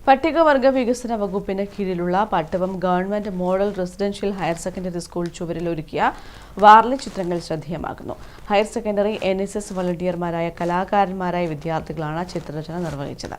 പട്ടികവർഗ വികസന വകുപ്പിന് കീഴിലുള്ള പട്ടവം government model residential higher secondary school ചുവരിൽ ഒരുക്കിയ വാർലി ചിത്രങ്ങൾ ശ്രദ്ധേയമാകുന്നു. ഹയർ സെക്കൻഡറി NSS വളണ്ടിയർമാരായ കലാകാരന്മാരായ വിദ്യാർത്ഥികളാണ് ചിത്രരചന നിർവഹിച്ചത്.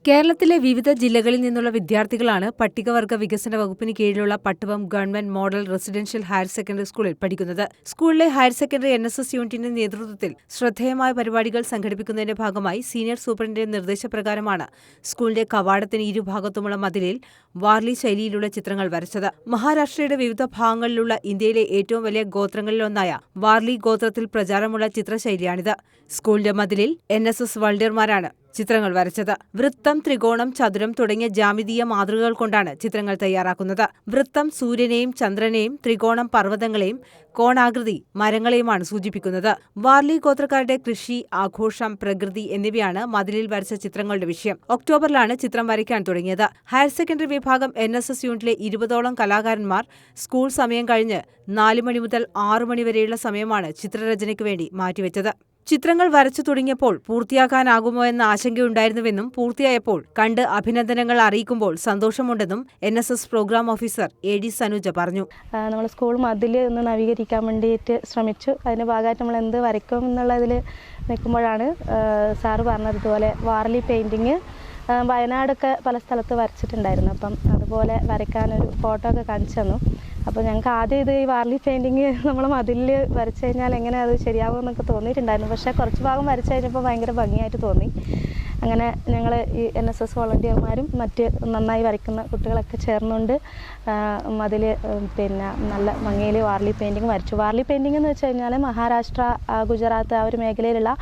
കേരളത്തിലെ വിവിധ ജില്ലകളിൽ നിന്നുള്ള വിദ്യാർത്ഥികളാണ് പട്ടികവർഗ വികസന വകുപ്പിന് കീഴിലുള്ള പട്ടവം government model residential higher secondary സ്കൂളിൽ പഠിക്കുന്നത്. സ്കൂളിലെ ഹയർ സെക്കൻഡറി NSS യൂണിറ്റിന്റെ നേതൃത്വത്തിൽ ശ്രദ്ധേയമായ പരിപാടികൾ സംഘടിപ്പിക്കുന്നതിന്റെ ഭാഗമായി സീനിയർ സൂപ്രണ്ടിന്റെ നിർദ്ദേശപ്രകാരമാണ് സ്കൂളിന്റെ കവാടത്തിന് ഇരുഭാഗത്തുമുള്ള മതിലിൽ വാർലി ശൈലിയിലുള്ള ചിത്രങ്ങൾ വരച്ചത്. മഹാരാഷ്ട്രയുടെ വിവിധ ഭാഗങ്ങളിലുള്ള ഇന്ത്യയിലെ ഏറ്റവും വലിയ ഗോത്രങ്ങളിലൊന്നായ വാർലി ഗോത്രത്തിൽ പ്രചാരമുള്ള ചിത്രശൈലിയാണിത്. സ്കൂളിന്റെ മതിലിൽ NSS വളണ്ടിയർമാരാണ് ചിത്രങ്ങൾ വരച്ചത്. വൃത്തം, ത്രികോണം, ചതുരം തുടങ്ങിയ ജ്യാമിതീയ മാതൃകകൾ കൊണ്ടാണ് ചിത്രങ്ങൾ തയ്യാറാക്കുന്നത്. വൃത്തം സൂര്യനെയും ചന്ദ്രനെയും, ത്രികോണം പർവ്വതങ്ങളെയും, കോണാകൃതി മരങ്ങളെയുമാണ് സൂചിപ്പിക്കുന്നത്. വാർലി ഗോത്രക്കാരുടെ കൃഷി, ആഘോഷം, പ്രകൃതി എന്നിവയാണ് മതിലിൽ വരച്ച ചിത്രങ്ങളുടെ വിഷയം. ഒക്ടോബറിലാണ് ചിത്രം വരയ്ക്കാൻ തുടങ്ങിയത്. ഹയർ സെക്കൻഡറി വിഭാഗം NSS യൂണിറ്റിലെ 20ഓളം കലാകാരന്മാർ സ്കൂൾ സമയം കഴിഞ്ഞ് 4 മണി മുതൽ 6 മണി വരെയുള്ള സമയമാണ് ചിത്രരചനയ്ക്ക് വേണ്ടി മാറ്റിവെച്ചത്. ചിത്രങ്ങൾ വരച്ചു തുടങ്ങിയപ്പോൾ പൂർത്തിയാക്കാനാകുമോ എന്ന ആശങ്കയുണ്ടായിരുന്നുവെന്നും പൂർത്തിയായപ്പോൾ കണ്ട് അഭിനന്ദനങ്ങൾ അറിയിക്കുമ്പോൾ സന്തോഷമുണ്ടെന്നും NSS program officer AD Sanuja പറഞ്ഞു. നമ്മൾ സ്കൂൾ മതിൽ ഒന്ന് നവീകരിക്കാൻ വേണ്ടിയിട്ട് ശ്രമിച്ചു. അതിൻ്റെ ഭാഗമായിട്ട് നമ്മൾ എന്ത് വരയ്ക്കും എന്നുള്ളതിൽ നിൽക്കുമ്പോഴാണ് സാറ് പറഞ്ഞതുപോലെ വാർലി പെയിൻറ്റിങ് വയനാടൊക്കെ പല സ്ഥലത്ത് വരച്ചിട്ടുണ്ടായിരുന്നു. അപ്പം അതുപോലെ വരയ്ക്കാനൊരു ഫോട്ടോ ഒക്കെ കാണിച്ചു തന്നു. അപ്പോൾ ഞങ്ങൾക്ക് ആദ്യം ഈ വാർലി പെയിൻറ്റിങ് നമ്മൾ മതിലിൽ വരച്ചു കഴിഞ്ഞാൽ എങ്ങനെ അത് ശരിയാവുമെന്നൊക്കെ തോന്നിയിട്ടുണ്ടായിരുന്നു. പക്ഷേ കുറച്ച് ഭാഗം വരച്ചു കഴിഞ്ഞപ്പോൾ ഭയങ്കര ഭംഗിയായിട്ട് തോന്നി. അങ്ങനെ ഞങ്ങൾ ഈ NSS വോളണ്ടിയർമാരും മറ്റ് നന്നായി വരയ്ക്കുന്ന കുട്ടികളൊക്കെ ചേർന്നുകൊണ്ട് മതിൽ നല്ല ഭംഗിയിൽ വാർലി പെയിൻറ്റിങ് വരച്ചു. വാർലി പെയിൻറ്റിങ് എന്ന് വെച്ച് കഴിഞ്ഞാൽ മഹാരാഷ്ട്ര, ഗുജറാത്ത് ആ ഒരു മേഖലയിലുള്ള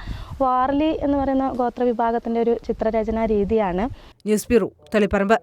വാർലി എന്ന് പറയുന്ന ഗോത്ര വിഭാഗത്തിൻ്റെ ഒരു ചിത്രരചനാ രീതിയാണ്. News bureau, Taliparamba.